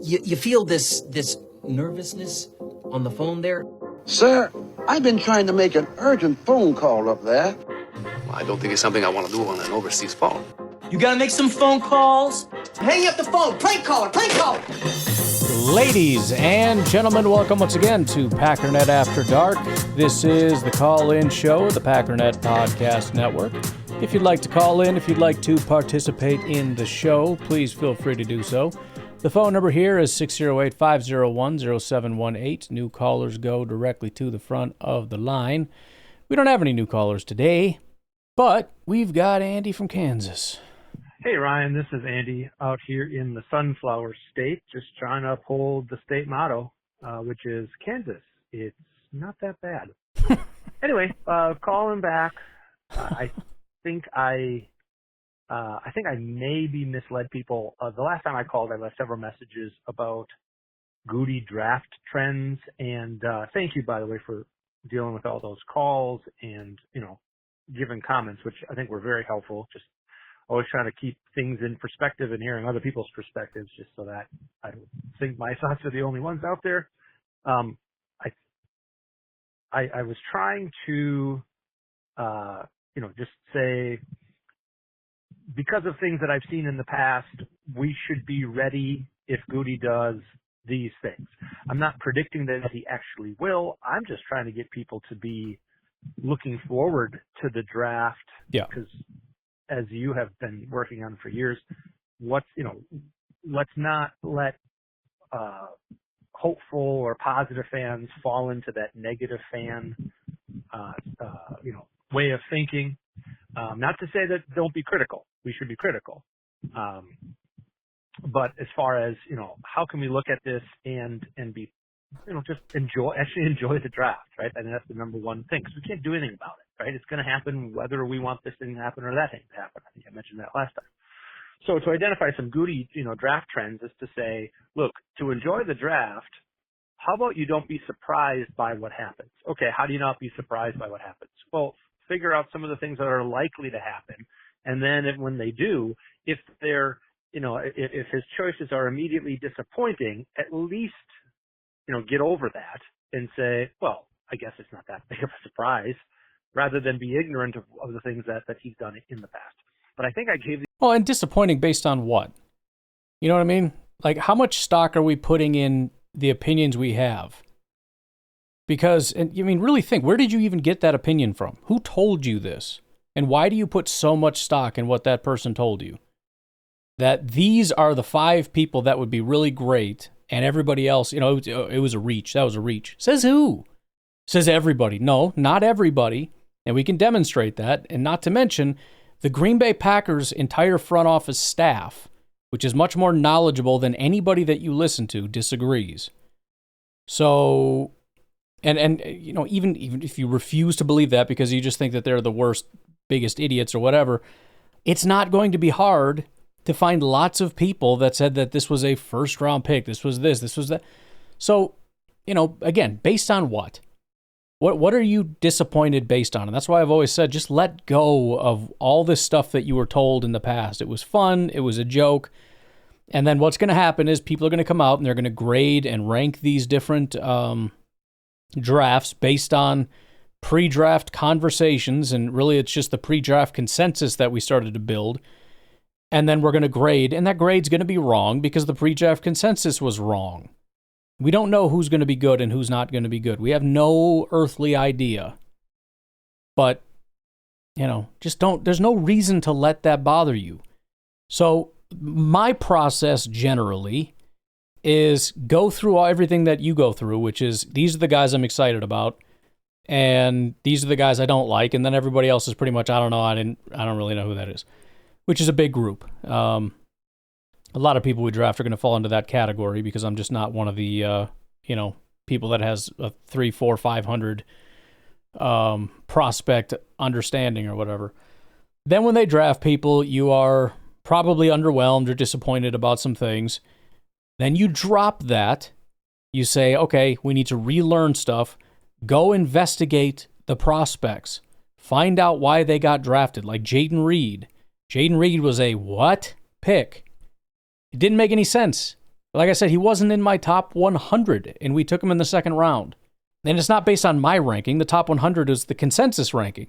You feel this nervousness on the phone there? Sir, I've been trying to make an urgent phone call up there. Well, I don't think it's something I want to do on an overseas phone. You gotta make some phone calls. Hang up the phone. Prank caller. Ladies and gentlemen, welcome once again to Packernet After Dark. This is the call-in show of the Packernet Podcast Network. If you'd like to call in, if you'd like to participate in the show, please feel free to do so. The phone number here is 608-501-0718. New callers go directly to the front of the line. We don't have any new callers today, but we've got Andy from Kansas. Hey, Ryan, this is Andy out here in the Sunflower State, just trying to uphold the state motto, which is Kansas. It's not that bad. Anyway, calling back. I think I maybe misled people. The last time I called, I left several messages about Goody draft trends, and thank you, by the way, for dealing with all those calls and, giving comments, which I think were very helpful. Just always trying to keep things in perspective and hearing other people's perspectives, just so that I don't think my thoughts are the only ones out there. I was trying to, just say, because of things that I've seen in the past, we should be ready if Goody does these things. I'm not predicting that he actually will. I'm just trying to get people to be looking forward to the draft. Yeah. Because as you have been working on for years, let's not let hopeful or positive fans fall into that negative fan, way of thinking. Not to say that don't be critical. We should be critical. But as far as, how can we look at this and be, just enjoy the draft, right? And that's the number one thing, because we can't do anything about it, right? It's going to happen whether we want this thing to happen or that thing to happen. I think I mentioned that last time. So to identify some Goody, draft trends is to say, look, to enjoy the draft, how about you don't be surprised by what happens? Okay, how do you not be surprised by what happens? Well, figure out some of the things that are likely to happen. And then when they do, if they're, if his choices are immediately disappointing, at least, get over that and say, well, I guess it's not that big of a surprise, rather than be ignorant of the things that he's done in the past. But I think I gave Well, and disappointing based on what? You know what I mean? Like, how much stock are we putting in the opinions we have? Because, really think, where did you even get that opinion from? Who told you this? And why do you put so much stock in what that person told you? That these are the 5 people that would be really great, and everybody else, it was a reach. That was a reach. Says who? Says everybody. No, not everybody. And we can demonstrate that. And not to mention, the Green Bay Packers' entire front office staff, which is much more knowledgeable than anybody that you listen to, disagrees. So, and even if you refuse to believe that because you just think that they're the worst, biggest idiots or whatever, it's not going to be hard to find lots of people that said that this was a first-round pick, this was this was that. So, again, based on what? What are you disappointed based on? And that's why I've always said, just let go of all this stuff that you were told in the past. It was fun, it was a joke, and then what's going to happen is people are going to come out and they're going to grade and rank these different drafts based on pre-draft conversations, and really it's just the pre-draft consensus that we started to build. And then we're going to grade, and that grade's going to be wrong because the pre-draft consensus was wrong. We don't know who's going to be good and who's not going to be good. We have no earthly idea. But, just there's no reason to let that bother you. So my process generally is go through everything that you go through, which is these are the guys I'm excited about, and these are the guys I don't like, and then everybody else is pretty much, I don't know, I don't really know who that is. Which is a big group. A lot of people we draft are going to fall into that category because I'm just not one of the, people that has a 3, 4, 500 prospect understanding or whatever. Then when they draft people, you are probably underwhelmed or disappointed about some things. Then you drop that. You say, okay, we need to relearn stuff. Go investigate the prospects. Find out why they got drafted, like Jaden Reed. Jaden Reed was a what pick? It didn't make any sense. Like I said, he wasn't in my top 100, and we took him in the second round. And it's not based on my ranking. The top 100 is the consensus ranking.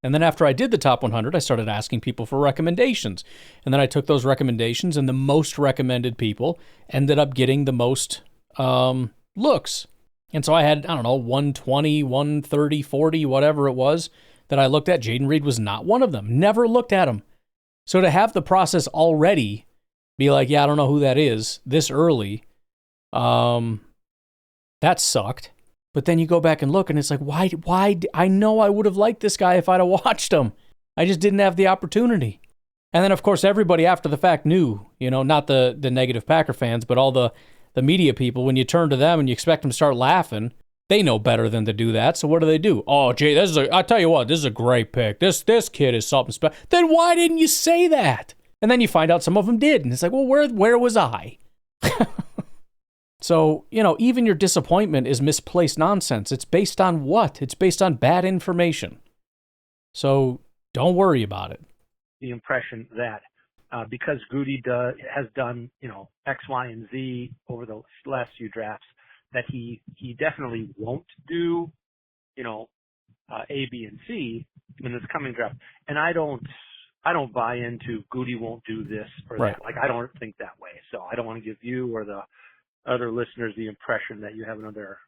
And then after I did the top 100, I started asking people for recommendations. And then I took those recommendations, and the most recommended people ended up getting the most looks. And so I had, 120, 130, 40, whatever it was that I looked at. Jaden Reed was not one of them. Never looked at him. So to have the process already be like, yeah, I don't know who that is this early, that sucked. But then you go back and look, and it's like, why? I know I would have liked this guy if I'd have watched him. I just didn't have the opportunity. And then, of course, everybody after the fact knew, not the negative Packer fans, but all the media people, when you turn to them and you expect them to start laughing, they know better than to do that. So what do? Oh, Jay, I tell you what, this is a great pick. This kid is something special. Then why didn't you say that? And then you find out some of them did. And it's like, well, where was I? So, even your disappointment is misplaced nonsense. It's based on what? It's based on bad information. So don't worry about it. The impression that because Goody has done, X, Y, and Z over the last few drafts, that he definitely won't do, A, B, and C in this coming draft. And I don't buy into Goody won't do this or right. that. Like, I don't think that way. So I don't want to give you or the other listeners the impression that you have another,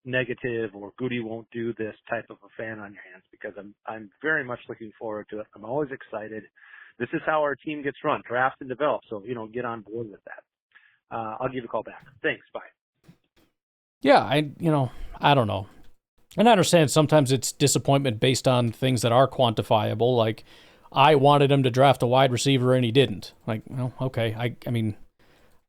negative or Goody won't do this type of a fan on your hands, because I'm very much looking forward to it. I'm always excited. This is how our team gets run, draft and develop. So, get on board with that. I'll give you a call back. Thanks. Bye. Yeah, I don't know. And I understand sometimes it's disappointment based on things that are quantifiable. Like, I wanted him to draft a wide receiver and he didn't. Like, well, okay. I mean,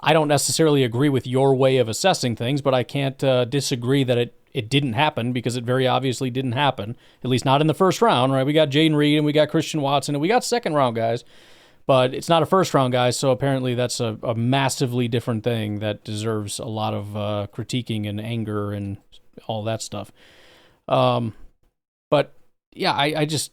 I don't necessarily agree with your way of assessing things, but I can't disagree that it didn't happen, because it very obviously didn't happen, at least not in the first round, right? We got Jaden Reed and we got Christian Watson and we got second round guys, but it's not a first round guy, so apparently that's a massively different thing that deserves a lot of critiquing and anger and all that stuff. But yeah, I just...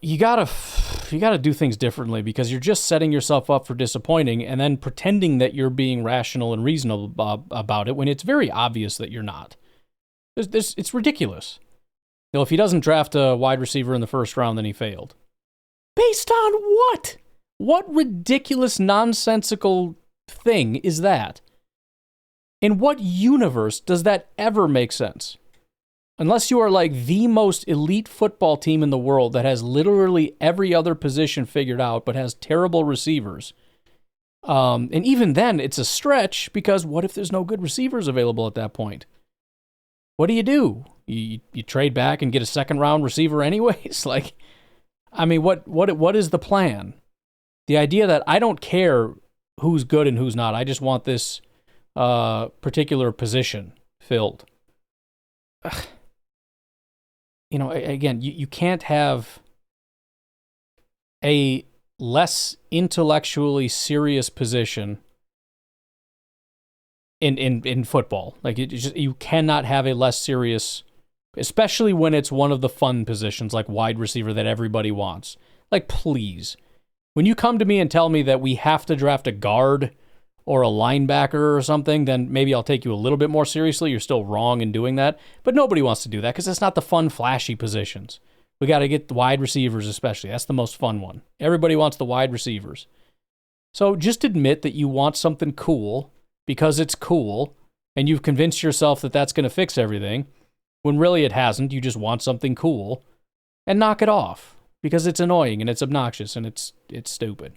You gotta do things differently, because you're just setting yourself up for disappointing and then pretending that you're being rational and reasonable about it when it's very obvious that you're not. It's ridiculous. If he doesn't draft a wide receiver in the first round, then he failed. Based on what? What ridiculous, nonsensical thing is that? In what universe does that ever make sense? Unless you are like the most elite football team in the world that has literally every other position figured out but has terrible receivers. And even then, it's a stretch, because what if there's no good receivers available at that point? What do? You trade back and get a second-round receiver anyways? Like, I mean, what is the plan? The idea that I don't care who's good and who's not. I just want this particular position filled. Ugh. Again, you can't have a less intellectually serious position in football. Like, you cannot have a less serious, especially when it's one of the fun positions like wide receiver that everybody wants. Like, please. When you come to me and tell me that we have to draft a guard or a linebacker or something, then maybe I'll take you a little bit more seriously. You're still wrong in doing that. But nobody wants to do that, because it's not the fun, flashy positions. We got to get the wide receivers especially. That's the most fun one. Everybody wants the wide receivers. So just admit that you want something cool because it's cool, and you've convinced yourself that that's going to fix everything, when really it hasn't. You just want something cool, and knock it off, because it's annoying and it's obnoxious and it's stupid.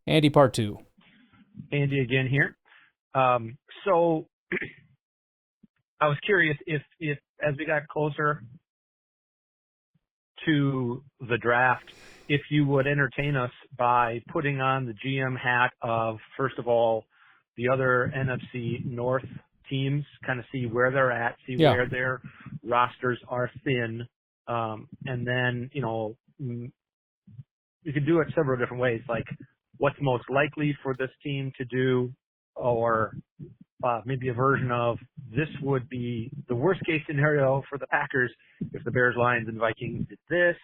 Andy, part 2. Andy again here. So I was curious if as we got closer to the draft, if you would entertain us by putting on the GM hat of, first of all, the other NFC North teams, kind of see where they're at, see where their rosters are thin, and then, you could do it several different ways, like what's most likely for this team to do, or maybe a version of this would be the worst case scenario for the Packers if the Bears, Lions, and Vikings did this.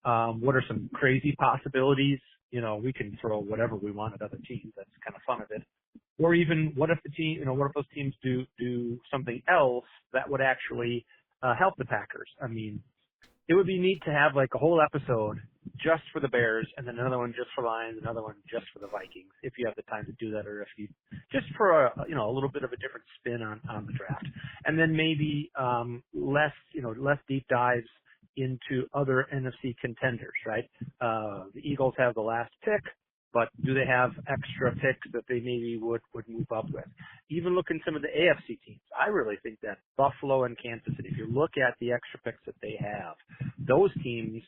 What are some crazy possibilities we can throw whatever we want at other teams. That's kind of fun of it. Or even what if what if those teams do something else that would actually help the Packers? I mean, it would be neat to have like a whole episode just for the Bears, and then another one just for Lions, another one just for the Vikings, if you have the time to do that, or if you just for a little bit of a different spin on the draft, and then maybe less deep dives into other NFC contenders, right? The Eagles have the last pick, but do they have extra picks that they maybe would move up with? Even look in some of the AFC teams. I really think that Buffalo and Kansas City, if you look at the extra picks that they have, those teams,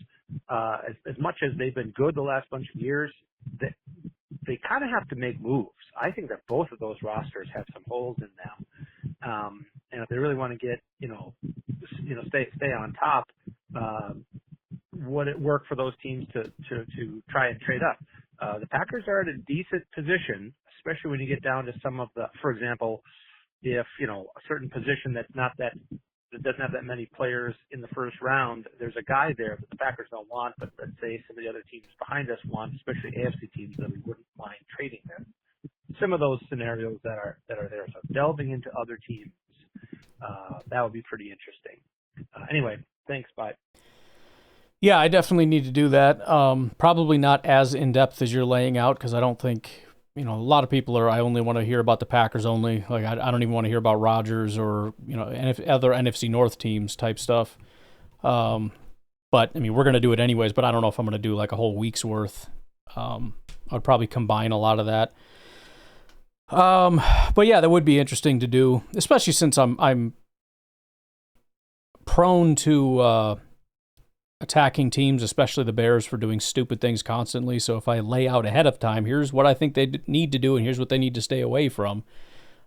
as much as they've been good the last bunch of years, they kind of have to make moves. I think that both of those rosters have some holes in them. And if they really want to get, stay on top, would it work for those teams to try and trade up? The Packers are at a decent position, especially when you get down to some of the, for example, if, a certain position that doesn't have that many players in the first round, there's a guy there that the Packers don't want, but let's say some of the other teams behind us want, especially AFC teams that we wouldn't mind trading them. Some of those scenarios that are there. So delving into other teams, that would be pretty interesting. Anyway, thanks. Bye. Yeah, I definitely need to do that. Probably not as in-depth as you're laying out, because I don't think, a lot of people I only want to hear about the Packers only. Like, I don't even want to hear about Rodgers or, other NFC North teams type stuff. But, we're going to do it anyways, but I don't know if I'm going to do like a whole week's worth. I'd probably combine a lot of that. But yeah, that would be interesting to do, especially since I'm prone to attacking teams, especially the Bears, for doing stupid things constantly. So if I lay out ahead of time, here's what I think they need to do, and here's what they need to stay away from.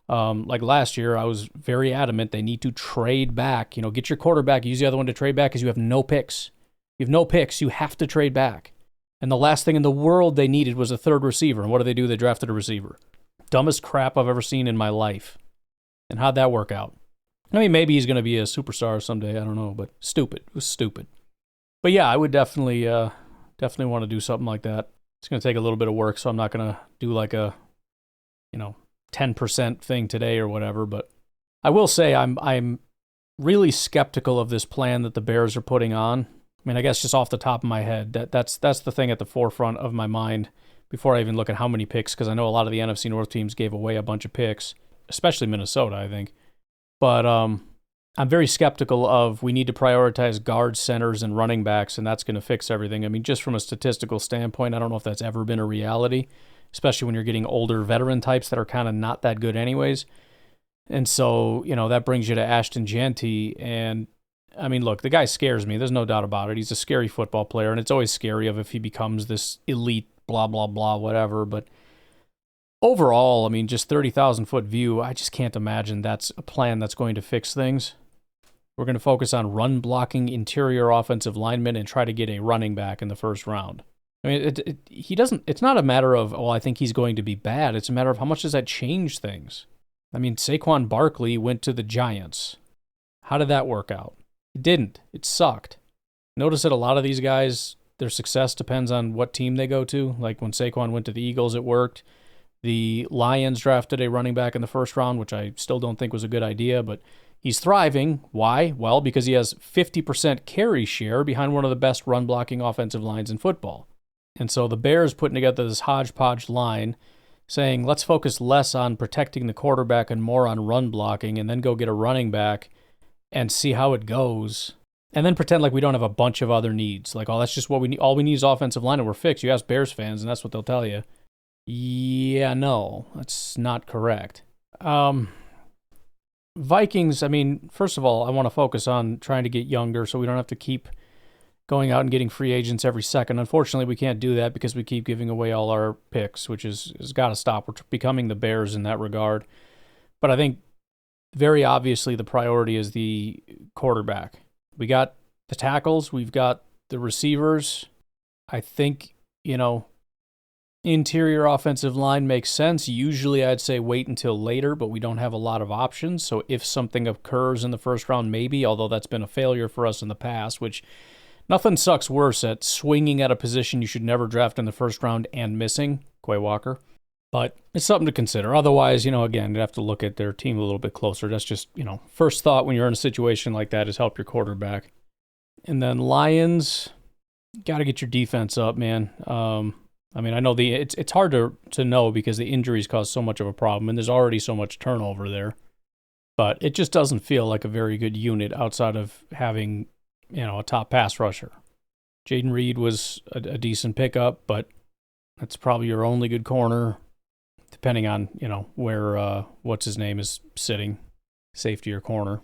Like last year, I was very adamant they need to trade back. Get your quarterback. Use the other one to trade back because you have no picks. You have no picks. You have to trade back. And the last thing in the world they needed was a third receiver. And what do? They drafted a receiver. Dumbest crap I've ever seen in my life. And how'd that work out? Maybe he's going to be a superstar someday. I don't know, but stupid. It was stupid. But yeah, I would definitely want to do something like that. It's going to take a little bit of work, so I'm not going to do like a, 10% thing today or whatever. But I will say I'm really skeptical of this plan that the Bears are putting on. I guess just off the top of my head, that's the thing at the forefront of my mind before I even look at how many picks, because I know a lot of the NFC North teams gave away a bunch of picks, especially Minnesota, I think. But I'm very skeptical of we need to prioritize guards, centers, and running backs, and that's going to fix everything. Just from a statistical standpoint, I don't know if that's ever been a reality, especially when you're getting older veteran types that are kind of not that good anyways. And so, that brings you to Ashton Jeanty. And, look, the guy scares me. There's no doubt about it. He's a scary football player, and it's always scary if he becomes this elite blah, blah, blah, whatever. But overall, just 30,000-foot view, I just can't imagine that's a plan that's going to fix things. We're going to focus on run-blocking interior offensive linemen and try to get a running back in the first round. It's not a matter of, I think he's going to be bad. It's a matter of how much does that change things? Saquon Barkley went to the Giants. How did that work out? It didn't. It sucked. Notice that a lot of these guys, their success depends on what team they go to. Like when Saquon went to the Eagles, it worked. The Lions drafted a running back in the first round, which I still don't think was a good idea, but he's thriving. Why? Well, because he has 50% carry share behind one of the best run-blocking offensive lines in football. And so the Bears putting together this hodgepodge line saying, let's focus less on protecting the quarterback and more on run blocking, and then go get a running back and see how it goes. And then pretend like we don't have a bunch of other needs. Like, that's just what we need. All we need is offensive line and we're fixed. You ask Bears fans, and that's what they'll tell you. Yeah, no, that's not correct. Vikings, first of all, I want to focus on trying to get younger so we don't have to keep going out and getting free agents every second. Unfortunately, we can't do that because we keep giving away all our picks, which has got to stop. We're becoming the Bears in that regard. But I think very obviously the priority is the quarterback. We got the tackles. We've got the receivers. I think, interior offensive line makes sense. Usually I'd say wait until later, but we don't have a lot of options. So if something occurs in the first round, maybe, although that's been a failure for us in the past, which Nothing sucks worse at swinging at a position you should never draft in the first round and missing, Quay Walker. But it's something to consider. Otherwise, again, you'd have to look at their team a little bit closer. That's just, first thought when you're in a situation like that is help your quarterback. And then Lions, got to get your defense up, man. I know it's hard to know because the injuries cause so much of a problem, and there's already so much turnover there. But it just doesn't feel like a very good unit outside of having, a top pass rusher. Jaden Reed was a decent pickup, but that's probably your only good corner, depending on, where what's his name is sitting, safety or corner.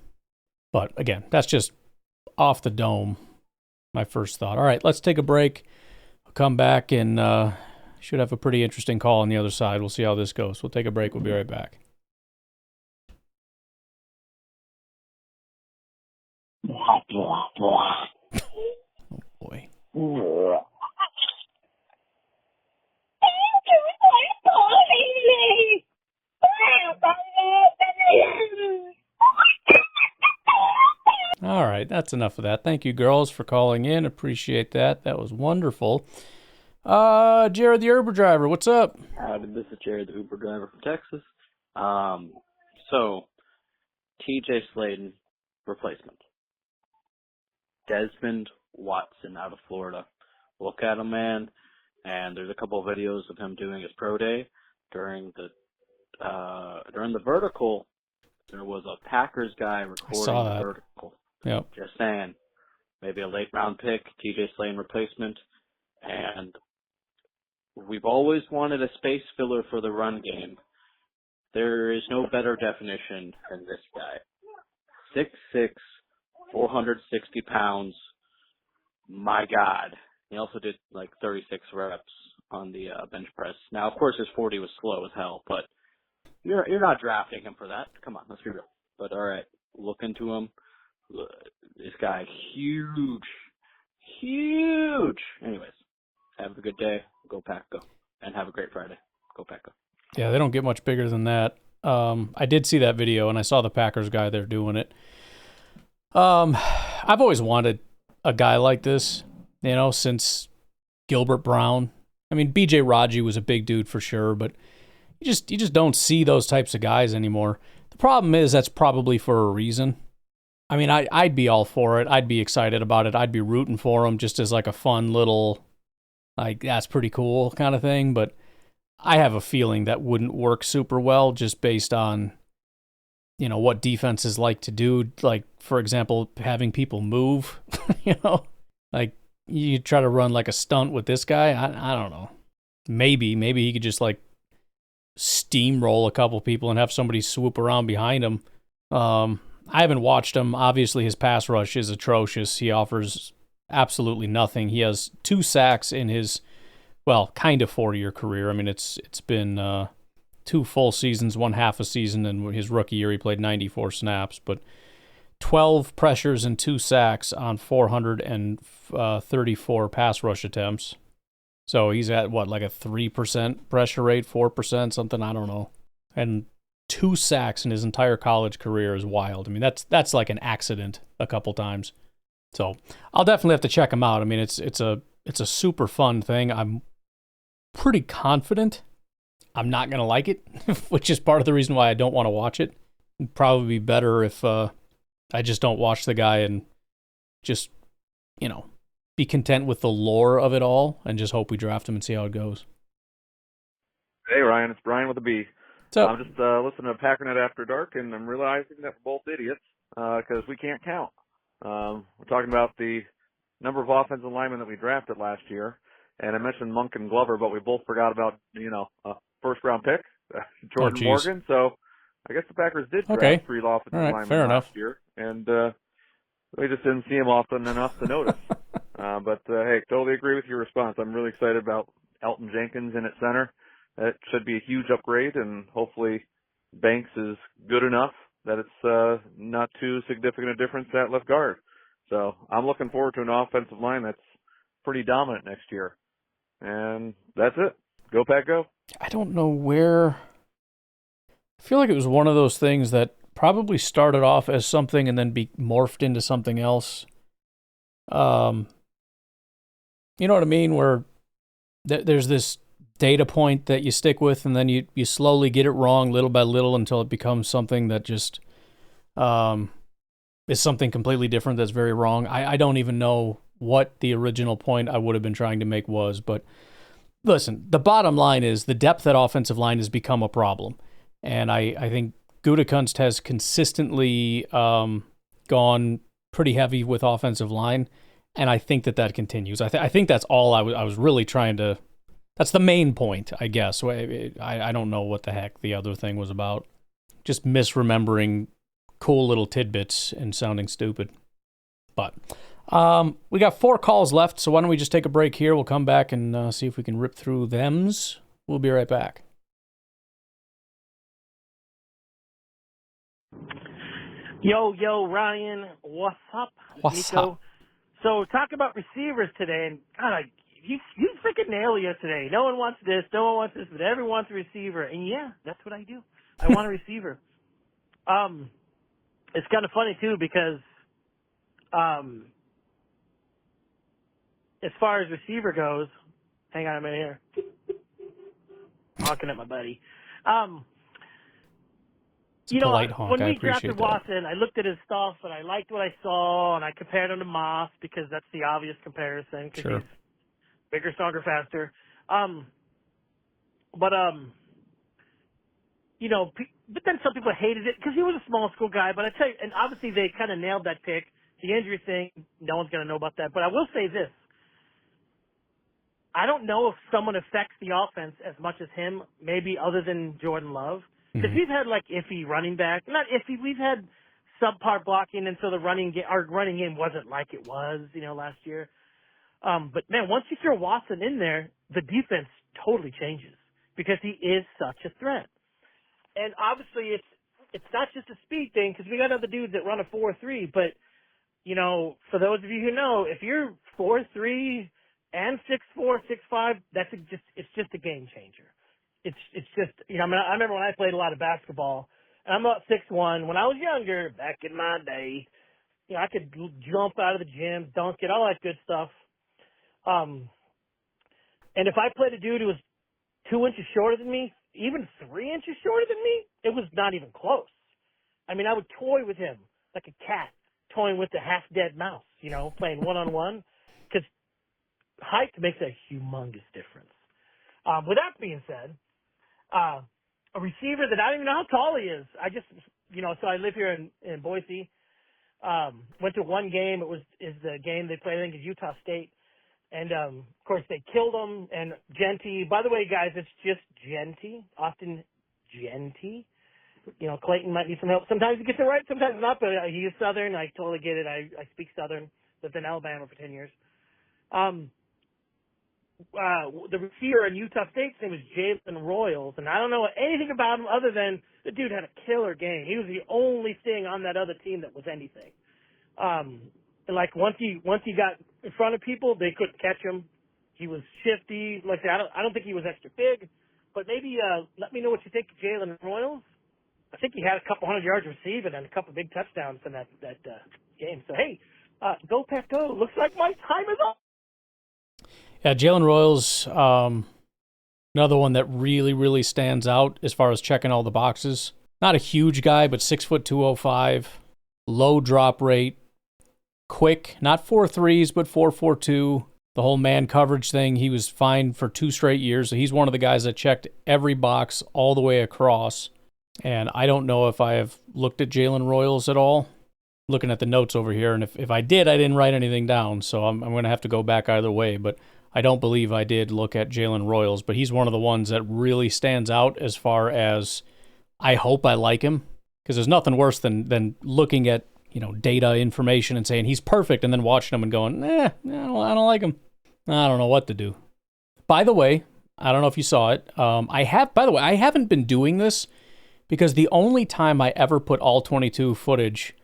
But again, that's just off the dome, my first thought. All right, let's take a break. I'll come back and should have a pretty interesting call on the other side. We'll see how this goes. We'll take a break. We'll be right back. Oh, boy. All right, that's enough of that. Thank you, girls, for calling in. Appreciate that. That was wonderful. Jared, the Uber driver, what's up? This is Jared, the Uber driver from Texas. So, TJ Sladen, replacement. Desmond Watson out of Florida. Look at him, man. And there's a couple of videos of him doing his pro day. During the vertical, there was a Packers guy recording the vertical. Yep. Just saying, maybe a late round pick, TJ Sladen replacement. And we've always wanted a space filler for the run game. There is no better definition than this guy. 6'6", 460 pounds. My God. He also did like 36 reps on the bench press. Now, of course, his 40 was slow as hell, but you're not drafting him for that. Come on, let's be real. But all right, look into him. This guy, huge. Anyways, have a good day. Go Pack, go. And have a great Friday. Go Pack, go. Yeah, they don't get much bigger than that. I did see that video, and I saw the Packers guy there doing it. I've always wanted a guy like this, since Gilbert Brown. I mean, B.J. Raji was a big dude for sure, but you just don't see those types of guys anymore. The problem is that's probably for a reason. I mean, I'd be all for it. I'd be excited about it. I'd be rooting for him just as like a fun little, like, that's pretty cool kind of thing. But I have a feeling that wouldn't work super well just based on, what defenses like to do. Like, for example, having people move, like you try to run like a stunt with this guy. I don't know. Maybe he could just like steamroll a couple people and have somebody swoop around behind him. I haven't watched him. Obviously, his pass rush is atrocious. He offers absolutely nothing. He has 2 sacks in his, kind of 4-year career. I mean, it's been 2 full seasons, 1 half a season, and his rookie year he played 94 snaps. But 12 pressures and 2 sacks on 434 pass rush attempts. So he's at, like a 3% pressure rate, 4%, something, I don't know. And 2 sacks in his entire college career is wild. I mean, that's like an accident a couple times. So I'll definitely have to check him out. I mean, it's a super fun thing. I'm pretty confident I'm not going to like it, which is part of the reason why I don't want to watch it. It'd probably be better if I just don't watch the guy and just, be content with the lore of it all and just hope we draft him and see how it goes. Hey, Ryan. It's Brian with a B. What's up? I'm just listening to Packernet After Dark, and I'm realizing that we're both idiots because we can't count. We're talking about the number of offensive linemen that we drafted last year, and I mentioned Monk and Glover, but we both forgot about, a first-round pick, Jordan Morgan. So I guess the Packers did draft 3 offensive linemen last year, and we just didn't see him often enough to notice. But hey, totally agree with your response. I'm really excited about Elton Jenkins in at center. That should be a huge upgrade, and hopefully Banks is good enough that it's not too significant a difference at left guard. So I'm looking forward to an offensive line that's pretty dominant next year. And that's it. Go Pack, go. I don't know where. I feel like it was one of those things that probably started off as something and then morphed into something else. You know what I mean? Where there's this data point that you stick with, and then you slowly get it wrong little by little until it becomes something that just is something completely different that's very wrong. I don't even know what the original point I would have been trying to make was, but listen, the bottom line is the depth at offensive line has become a problem. And I think Gutekunst has consistently gone pretty heavy with offensive line, and I think that continues. I think that's all I was really trying to. That's the main point, I guess. I don't know what the heck the other thing was about. Just misremembering cool little tidbits and sounding stupid. But we got 4 calls left, so why don't we just take a break here? We'll come back and see if we can rip through thems. We'll be right back. Yo, Ryan, what's up? What's Nico. up? So, talk about receivers today, and God, you freaking nail it yesterday. No one wants this, no one wants this, but everyone wants a receiver. And yeah, that's what I do. I want a receiver. It's kind of funny, too, because as far as receiver goes, hang on a minute here. Honking at my buddy. It's a polite honk. When I we appreciate drafted that. Watson, I looked at his stuff, and I liked what I saw, and I compared him to Moss because that's the obvious comparison because Sure. he's bigger, stronger, faster. But then some people hated it because he was a small school guy. But I tell you, and obviously they kind of nailed that pick. The injury thing, no one's going to know about that. But I will say this. I don't know if someone affects the offense as much as him, maybe other than Jordan Love. Because we've had, like, iffy running back. Not iffy. We've had subpar blocking, and so our running game wasn't like it was, last year. But, man, once you throw Watson in there, the defense totally changes because he is such a threat. And obviously it's not just a speed thing because we got other dudes that run a 4.3. But, for those of you who know, if you're 4.3 and 6'4", 6'5", it's just a game changer. It's just, I remember when I played a lot of basketball, and I'm about 6'1". When I was younger, back in my day, I could jump out of the gym, dunk it, all that good stuff. And if I played a dude who was 2 inches shorter than me, even 3 inches shorter than me, it was not even close. I mean, I would toy with him like a cat toying with a half-dead mouse, playing one-on-one, because height makes a humongous difference. With that being said, a receiver that I don't even know how tall he is. I just, so I live here in Boise. Went to one game. Is the game they played, I think, is Utah State. And, of course, they killed him. And Genty, by the way, guys, it's just Genty, often Genty. Clayton might need some help. Sometimes he gets it right, sometimes not, but he is Southern. I totally get it. I speak Southern. Lived in Alabama for 10 years. The receiver in Utah State's name was Jalen Royals, and I don't know anything about him other than the dude had a killer game. He was the only thing on that other team that was anything. Like once he got in front of people, they couldn't catch him. He was shifty. Like I don't think he was extra big, but maybe let me know what you think of Jalen Royals. I think he had a couple 100 yards receiving and a couple big touchdowns in that game. So hey, go Pack go! Looks like my time is up. Yeah, Jalen Royals, another one that really, really stands out as far as checking all the boxes. Not a huge guy, but 6', 205, low drop rate, quick, not 4.3s, but 4.42. The whole man coverage thing, he was fine for 2 straight years. So he's one of the guys that checked every box all the way across. And I don't know if I have looked at Jalen Royals at all. Looking at the notes over here, and if I did, I didn't write anything down, so I'm going to have to go back either way. But I don't believe I did look at Jalen Royals, but he's one of the ones that really stands out as far as I hope I like him, because there's nothing worse than looking at data information and saying he's perfect, and then watching him and going, I don't like him. I don't know what to do. By the way, I don't know if you saw it. I haven't been doing this because the only time I ever put all 22 footage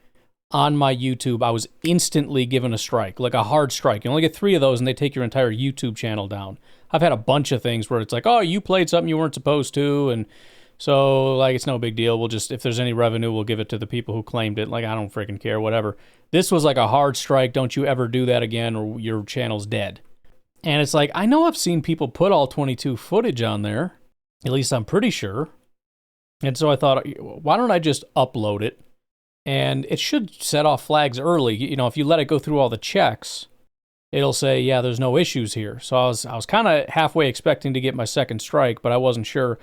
on my YouTube, I was instantly given a strike, like a hard strike. You only get 3 of those, and they take your entire YouTube channel down. I've had a bunch of things where it's like, oh, you played something you weren't supposed to, and so, like, it's no big deal. We'll just, if there's any revenue, we'll give it to the people who claimed it. Like, I don't freaking care, whatever. This was like a hard strike. Don't you ever do that again, or your channel's dead. And it's like, I know I've seen people put all 22 footage on there. At least I'm pretty sure. And so I thought, why don't I just upload it? And it should set off flags early. You know, if you let it go through all the checks, it'll say, yeah, there's no issues here. So I was kind of halfway expecting to get my second strike, but I wasn't sure.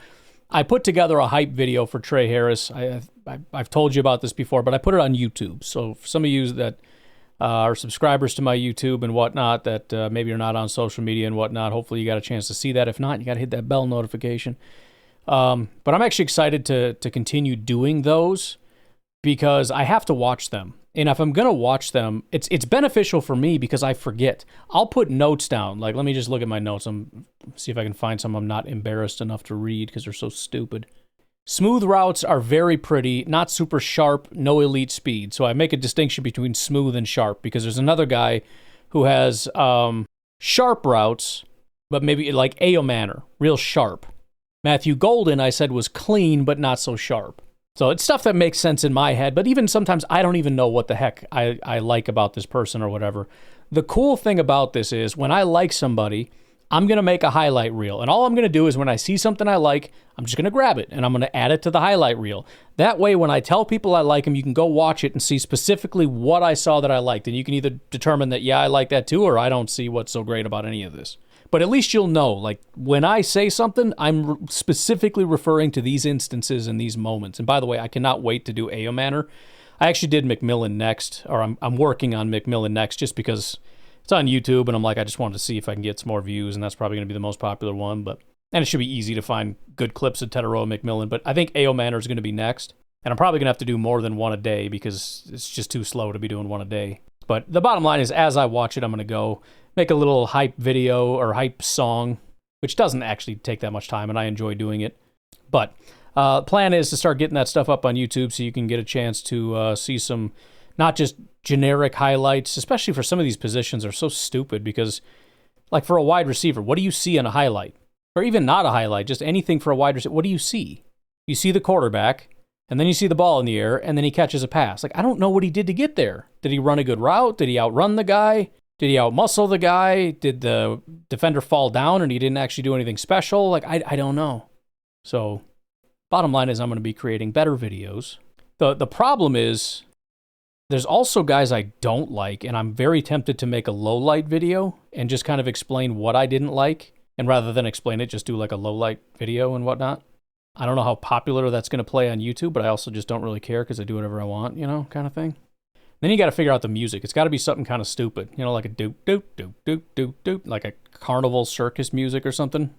I put together a hype video for Trey Harris. I've told you about this before, but I put it on YouTube. So for some of you that are subscribers to my YouTube and whatnot, that maybe you're not on social media and whatnot, hopefully you got a chance to see that. If not, you got to hit that bell notification. But I'm actually excited to continue doing those because I have to watch them. And if I'm going to watch them, it's beneficial for me because I forget. I'll put notes down. Like, let me just look at my notes. See if I can find some I'm not embarrassed enough to read because they're so stupid. Smooth routes are very pretty, not super sharp, no elite speed. So I make a distinction between smooth and sharp because there's another guy who has sharp routes, but maybe like A.O. Manor, real sharp. Matthew Golden, I said, was clean, but not so sharp. So it's stuff that makes sense in my head, but even sometimes I don't even know what the heck I like about this person or whatever. The cool thing about this is when I like somebody, I'm going to make a highlight reel. And all I'm going to do is when I see something I like, I'm just going to grab it and I'm going to add it to the highlight reel. That way, when I tell people I like them, you can go watch it and see specifically what I saw that I liked. And you can either determine that, yeah, I like that too, or I don't see what's so great about any of this. But at least you'll know, like, when I say something, I'm specifically referring to these instances and these moments. And by the way, I cannot wait to do A.O. Manor. I actually did McMillan next, or I'm working on McMillan next just because it's on YouTube, and I'm like, I just wanted to see if I can get some more views, and that's probably going to be the most popular one. And it should be easy to find good clips of Tetaroa McMillan, but I think A.O. Manor is going to be next. And I'm probably going to have to do more than one a day because it's just too slow to be doing one a day. But the bottom line is, as I watch it, I'm going to go make a little hype video or hype song, which doesn't actually take that much time, and I enjoy doing it. But plan is to start getting that stuff up on YouTube so you can get a chance to see some, not just generic highlights, especially for some of these positions are so stupid because, like for a wide receiver, what do you see in a highlight? Or even not a highlight, just anything for a wide receiver, what do you see? You see the quarterback, and then you see the ball in the air, and then he catches a pass. Like, I don't know what he did to get there. Did he run a good route? Did he outrun the guy? Did he outmuscle the guy? Did the defender fall down and he didn't actually do anything special? Like, I don't know. So, bottom line is I'm going to be creating better videos. The problem is, there's also guys I don't like, and I'm very tempted to make a low light video and just kind of explain what I didn't like. And rather than explain it, just do like a low light video and whatnot. I don't know how popular that's going to play on YouTube, but I also just don't really care because I do whatever I want, you know, kind of thing. Then you got to figure out the music. It's got to be something kind of stupid, you know, like a doop, doop, doop, doop, doop, doop, like a carnival circus music or something.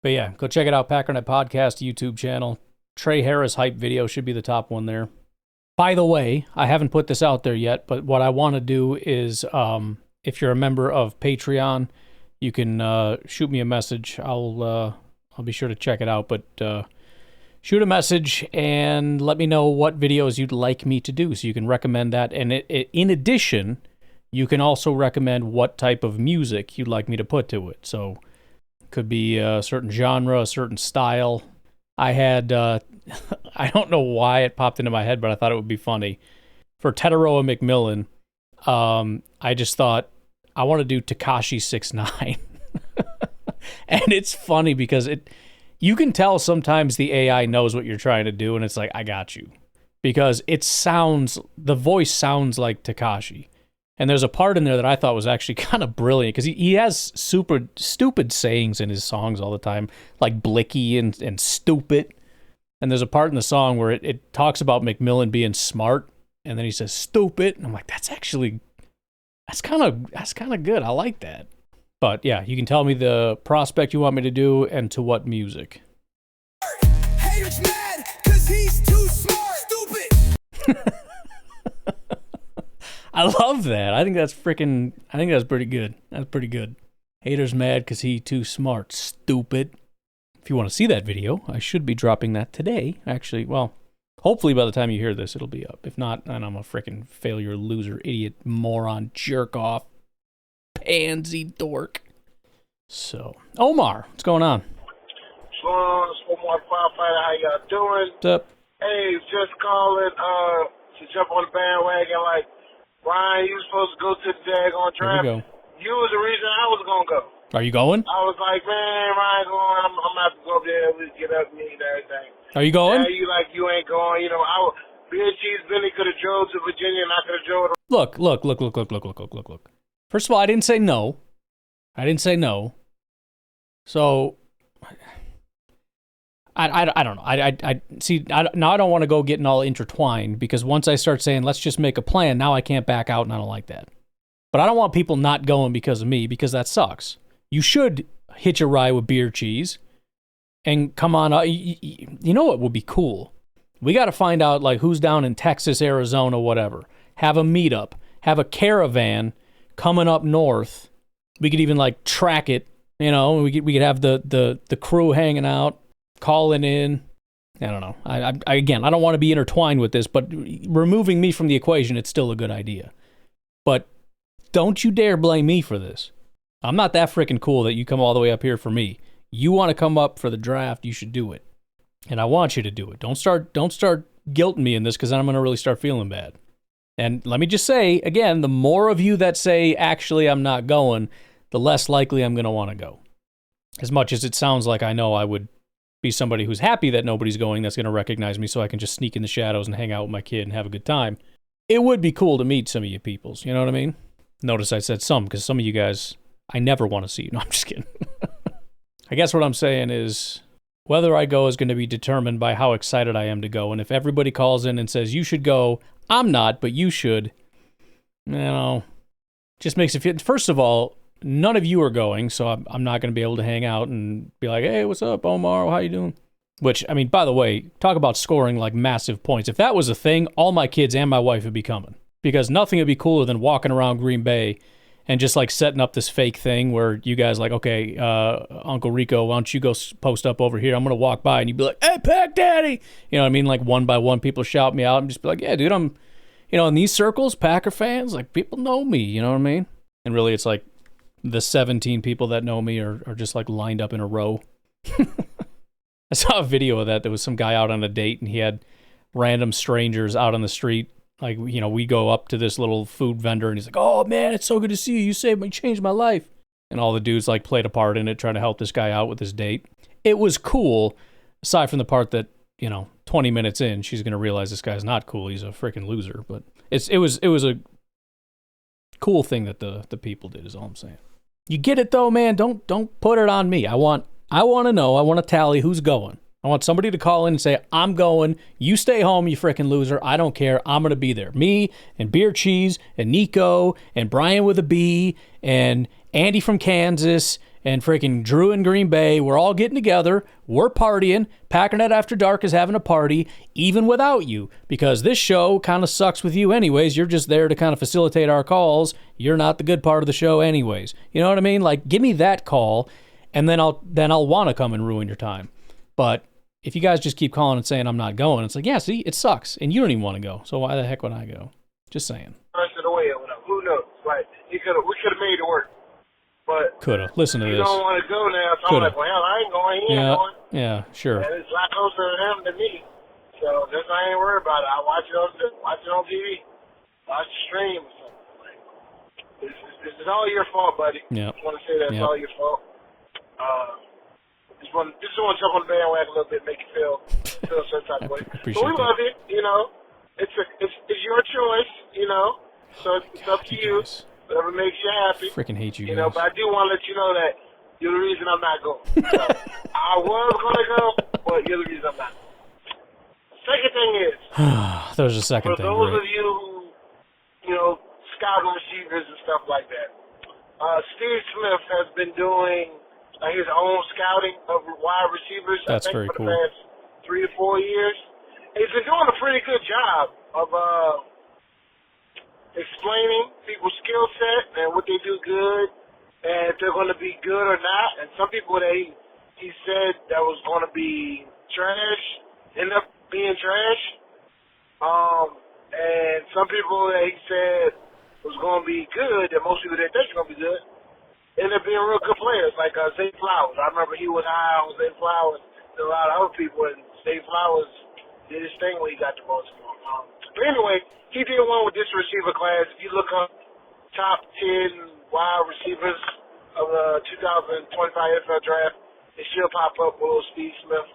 But yeah, go check it out, Packernet Podcast YouTube channel. Trey Harris hype video should be the top one there. By the way, I haven't put this out there yet, but what I want to do is, if you're a member of Patreon, you can shoot me a message. I'll be sure to check it out, but shoot a message and let me know what videos you'd like me to do so you can recommend that. And in addition, you can also recommend what type of music you'd like me to put to it. So it could be a certain genre, a certain style. I had, I don't know why it popped into my head, but I thought it would be funny. For Tetaroa McMillan, I just thought, I want to do Tekashi 6ix9ine. And it's funny because you can tell sometimes the AI knows what you're trying to do, and it's like, I got you. Because the voice sounds like Tekashi. And there's a part in there that I thought was actually kind of brilliant, because he has super stupid sayings in his songs all the time, like blicky and stupid. And there's a part in the song where it talks about McMillan being smart, and then he says stupid, and I'm like, that's kind of good. I like that. But yeah, you can tell me the prospect you want me to do and to what music. Haters mad 'cause he's too smart, stupid. I love that. I think that's pretty good. That's pretty good. Haters mad 'cause he too smart, stupid. If you want to see that video, I should be dropping that today. Actually, well, hopefully by the time you hear this, it'll be up. If not, then I'm a freaking failure, loser, idiot, moron, jerk off, pansy dork. So, Omar, what's going on? What's going on? It's Omar Firefighter. How y'all doing? What's up? Hey, just calling to jump on the bandwagon. Like, Brian, you was supposed to go to the daggone draft. Here we go. You was the reason I was going to go. Are you going? I was like, man, I ain't going. I'm gonna have to go up there. We get up and eat and everything. Are you going? Now you ain't going. Beer Cheese Billy could have drove to Virginia and I could have drove to... Look. First of all, I didn't say no. So, I don't know. I see. Now I don't want to go getting all intertwined because once I start saying let's just make a plan, now I can't back out, and I don't like that. But I don't want people not going because of me because that sucks. You should hitch a ride with Beer Cheese and come on. You know what would be cool? We got to find out like who's down in Texas, Arizona, whatever. Have a meetup. Have a caravan coming up north. We could even like track it. We could have the crew hanging out, calling in. I don't know. I again, I don't want to be intertwined with this, but removing me from the equation, it's still a good idea. But don't you dare blame me for this. I'm not that freaking cool that you come all the way up here for me. You want to come up for the draft, you should do it. And I want you to do it. Don't start guilting me in this because then I'm going to really start feeling bad. And let me just say, again, the more of you that say, actually, I'm not going, the less likely I'm going to want to go. As much as it sounds like I know I would be somebody who's happy that nobody's going that's going to recognize me so I can just sneak in the shadows and hang out with my kid and have a good time. It would be cool to meet some of you peoples, you know what I mean? Notice I said some because some of you guys, I never want to see you. No, I'm just kidding. I guess what I'm saying is whether I go is going to be determined by how excited I am to go. And if everybody calls in and says, you should go, I'm not, but you should, just makes it feel. First of all, none of you are going, so I'm not going to be able to hang out and be like, hey, what's up, Omar? How you doing? Which, I mean, by the way, talk about scoring like massive points. If that was a thing, all my kids and my wife would be coming. Because nothing would be cooler than walking around Green Bay and just like setting up this fake thing where you guys like, okay, Uncle Rico, why don't you go post up over here? I'm going to walk by and you'd be like, hey, Pack Daddy. You know what I mean? Like one by one, people shout me out and just be like, yeah, dude, I'm, in these circles, Packer fans, like people know me, you know what I mean? And really it's like the 17 people that know me are just like lined up in a row. I saw a video of that. There was some guy out on a date and he had random strangers out on the street. Like, we go up to this little food vendor and he's like, oh man, it's so good to see you. You changed my life. And all the dudes like played a part in it, trying to help this guy out with his date. It was cool, aside from the part that, 20 minutes in, she's going to realize this guy's not cool. He's a freaking loser. But it was a cool thing that the people did is all I'm saying. You get it though, man. Don't put it on me. I want to know. I want to tally who's going. I want somebody to call in and say, I'm going. You stay home, you freaking loser. I don't care. I'm going to be there. Me and Beer Cheese and Nico and Brian with a B and Andy from Kansas and freaking Drew in Green Bay. We're all getting together. We're partying. Packernet After Dark is having a party, even without you, because this show kind of sucks with you anyways. You're just there to kind of facilitate our calls. You're not the good part of the show anyways. You know what I mean? Like, give me that call, and then I'll want to come and ruin your time. But if you guys just keep calling and saying I'm not going, it's like, yeah, see, it sucks, and you don't even want to go. So why the heck would I go? Just saying. Rest of the way or whatever. Who knows? Like, we could have made it work. But coulda. Listen to this. You don't want to go now, so I'm like, well, hell, I ain't going. He ain't going. Yeah, sure. And it's a lot closer to him than me. So that's why I ain't worried about it. I watch it on TV. Watch the stream or something. Like, this is all your fault, buddy. Yeah. I just want to say that it's all your fault. Just want to jump on the bandwagon a little bit, make you feel some type of way. But we love it, It's your choice, So it's up to you. Whatever makes you happy. Freaking hate you guys. But I do want to let you know that you're the reason I'm not going. So, I was going to go, but you're the reason I'm not. Second thing is, there's a second thing. For those of you who, scouting receivers and stuff like that, Steve Smith has been doing his own scouting of wide receivers. That's I think, very for cool. the past 3 to 4 years. He's been doing a pretty good job of explaining people's skill set and what they do good, and if they're going to be good or not. And some people that he said that was going to be trash end up being trash. And some people that he said was going to be good, that most people that think are going to be good, end up being real good players, like Zay Flowers. I remember he was high on Zay Flowers and a lot of other people, and Zay Flowers did his thing when he got to Baltimore. But anyway, he did one with this receiver class. If you look up top 10 wide receivers of the 2025 NFL draft, it should pop up with a little Steve Smith,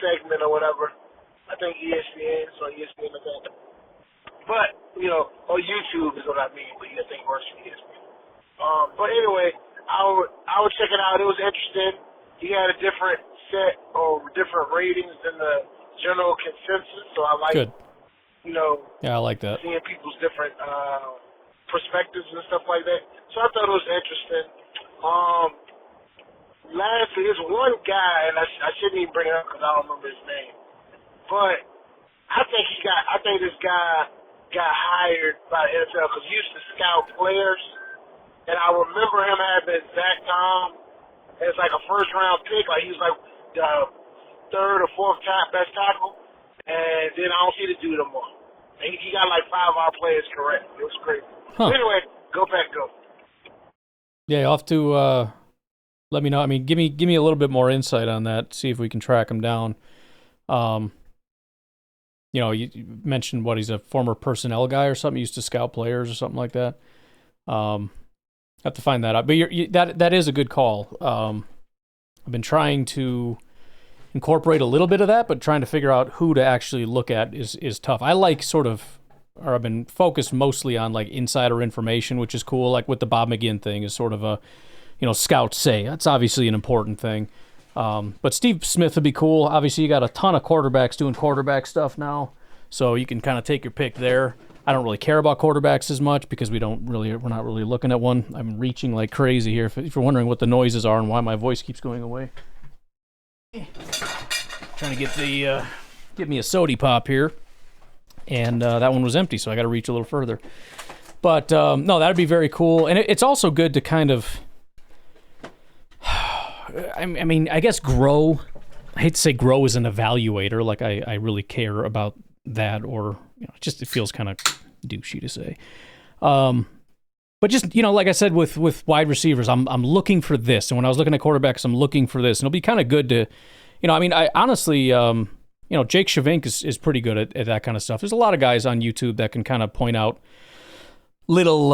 segment or whatever. I think ESPN, so ESPN event. But, or YouTube is what I mean, but I think it works for ESPN. But anyway, I would check it out. It was interesting. He had a different set or different ratings than the general consensus, so I like, Good. Yeah, I like that. seeing people's different perspectives and stuff like that. So I thought it was interesting. Lastly, there's one guy, and I shouldn't even bring it up because I don't remember his name, but I think this guy got hired by the NFL because he used to scout players, and I remember him having Zach Tom as like a first-round pick, like he was like the third or fourth best tackle, and then I don't see the dude no more. And he got like 5 of our players correct. It was crazy. Huh. So anyway, go back, go. Yeah, you'll have to let me know. I mean, give me a little bit more insight on that. See if we can track him down. You mentioned he's a former personnel guy or something. He used to scout players or something like that. Have to find that out. But that is a good call. I've been trying to incorporate a little bit of that, but trying to figure out who to actually look at is tough. I like I've been focused mostly on like insider information, which is cool. Like with the Bob McGinn thing is sort of a, scouts say. That's obviously an important thing. But Steve Smith would be cool. Obviously, you got a ton of quarterbacks doing quarterback stuff now, so you can kind of take your pick there. I don't really care about quarterbacks as much because we're not really looking at one. I'm reaching like crazy here. If you're wondering what the noises are and why my voice keeps going away, trying to get me a sody pop here, and that one was empty, so I got to reach a little further. But no, that'd be very cool, and it's also good to kind of. I mean, I guess grow. I hate to say grow as an evaluator, like I really care about that, or it feels kind of douchey to say. But just like I said with wide receivers, I'm looking for this, and when I was looking at quarterbacks, I'm looking for this, and it'll be kind of good to, I honestly, Jake Shavink is pretty good at that kind of stuff. There's a lot of guys on YouTube that can kind of point out little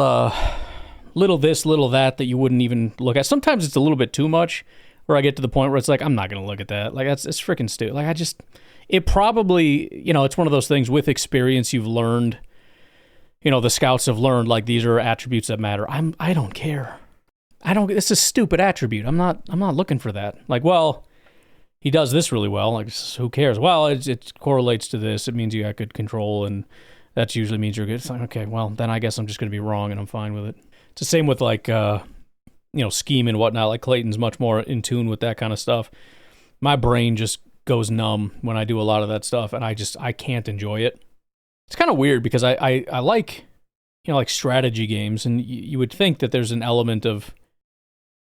this, little that you wouldn't even look at. Sometimes it's a little bit too much, where I get to the point where it's like, I'm not going to look at that. Like, it's freaking stupid. Like, it probably, it's one of those things with experience you've learned, the scouts have learned, like, these are attributes that matter. I don't care. It's a stupid attribute. I'm not looking for that. Like, well, he does this really well. Like, who cares? Well, it correlates to this. It means you got good control, and that usually means you're good. It's like, okay, well, then I guess I'm just going to be wrong, and I'm fine with it. It's the same with, like, scheme and whatnot. Like, Clayton's much more in tune with that kind of stuff. My brain just goes numb when I do a lot of that stuff, and I can't enjoy it. It's kind of weird because I like, like strategy games, and you would think that there's an element of,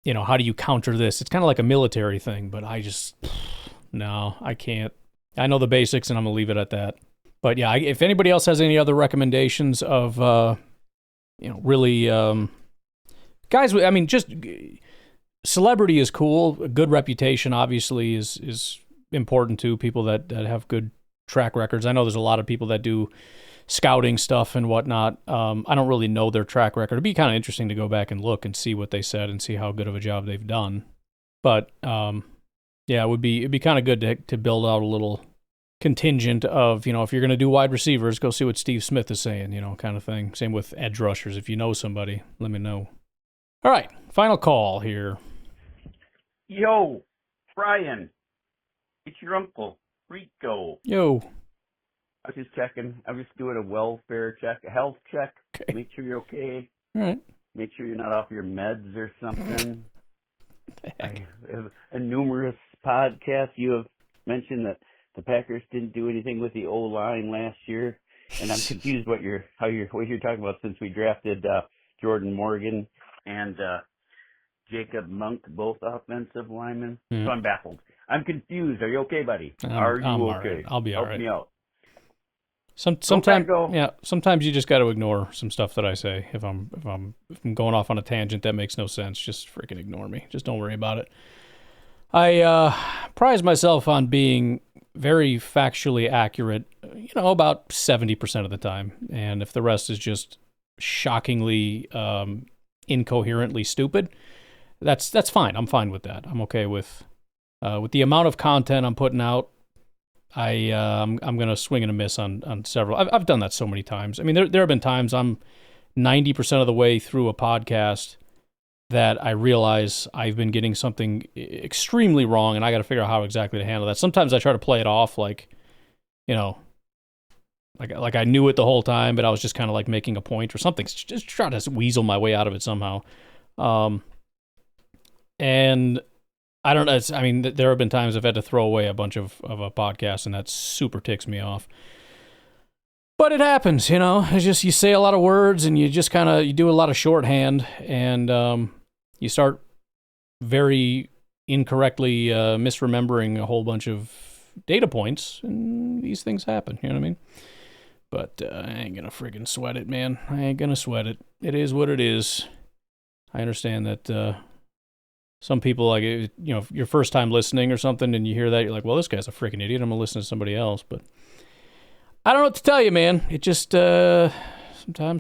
how do you counter this? It's kind of like a military thing, but no, I can't. I know the basics, and I'm going to leave it at that. But yeah, if anybody else has any other recommendations of, really, guys, I mean, just celebrity is cool. A good reputation, obviously, is important too. People that have good track records. I know there's a lot of people that do scouting stuff and whatnot. I don't really know their track record. It'd be kind of interesting to go back and look and see what they said and see how good of a job they've done. But yeah, it'd be kind of good to build out a little contingent of, if you're going to do wide receivers, go see what Steve Smith is saying, kind of thing. Same with edge rushers. If you know somebody, let me know. All right, final call here. Yo, Brian, it's your uncle, Rico. Yo. I was just checking. I was just doing a welfare check, a health check. Okay. Make sure you're okay. All right. Make sure you're not off your meds or something. In numerous podcasts, you have mentioned that the Packers didn't do anything with the O-line last year, and I'm confused what you're talking about since we drafted Jordan Morgan and Jacob Monk, both offensive linemen. Mm-hmm. So I'm baffled. I'm confused. Are you okay, buddy? Are you I'm okay? all right. I'll be all right. Help me out. Sometimes you just got to ignore some stuff that I say. If I'm going off on a tangent that makes no sense, just freaking ignore me. Just don't worry about it. I prize myself on being very factually accurate, about 70% of the time. And if the rest is just shockingly incoherently stupid, that's fine. I'm fine with that. I'm okay with the amount of content I'm putting out. I'm gonna swing and a miss on several. I've done that so many times. I mean, there have been times I'm 90% of the way through a podcast that I realize I've been getting something extremely wrong, and I got to figure out how exactly to handle that. Sometimes I try to play it off like, you know, like I knew it the whole time, but I was just kind of like making a point or something. Just try to weasel my way out of it somehow. And I don't know. I mean, there have been times I've had to throw away a bunch of a podcast, and that super ticks me off. But it happens, you know. It's just you say a lot of words, and you just kind of you do a lot of shorthand, and you start very incorrectly misremembering a whole bunch of data points, and these things happen. You know what I mean? But I ain't gonna friggin' sweat it, man. I ain't gonna sweat it. It is what it is. I understand that some people, like, you know, your first time listening or something, and you hear that, you're like, well, this guy's a freaking idiot. I'm gonna listen to somebody else. But I don't know what to tell you, man. It just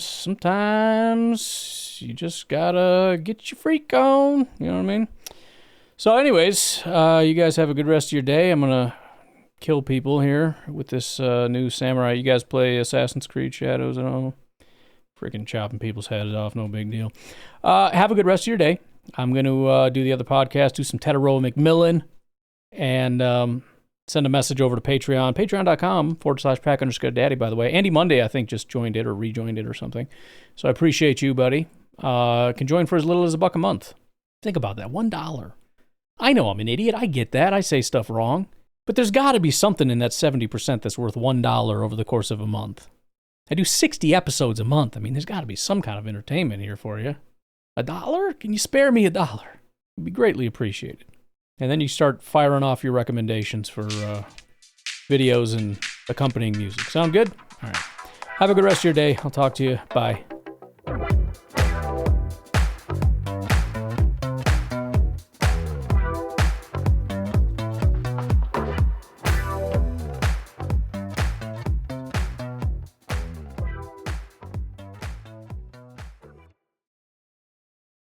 sometimes you just gotta get your freak on. You know what I mean? So, anyways, you guys have a good rest of your day. I'm gonna kill people here with this new samurai. You guys play Assassin's Creed Shadows at all? Freaking chopping people's heads off, no big deal. Have a good rest of your day. I'm going to do the other podcast, do some Tetaroa McMillan, and send a message over to Patreon. Patreon.com/Pack_Daddy, by the way. Andy Monday, I think, just joined it or rejoined it or something. So I appreciate you, buddy. Can join for as little as $1 a month. Think about that, $1. I know I'm an idiot. I get that. I say stuff wrong. But there's got to be something in that 70% that's worth $1 over the course of a month. I do 60 episodes a month. I mean, there's got to be some kind of entertainment here for you. $1? Can you spare me $1? It'd be greatly appreciated. And then you start firing off your recommendations for videos and accompanying music. Sound good? All right. Have a good rest of your day. I'll talk to you. Bye.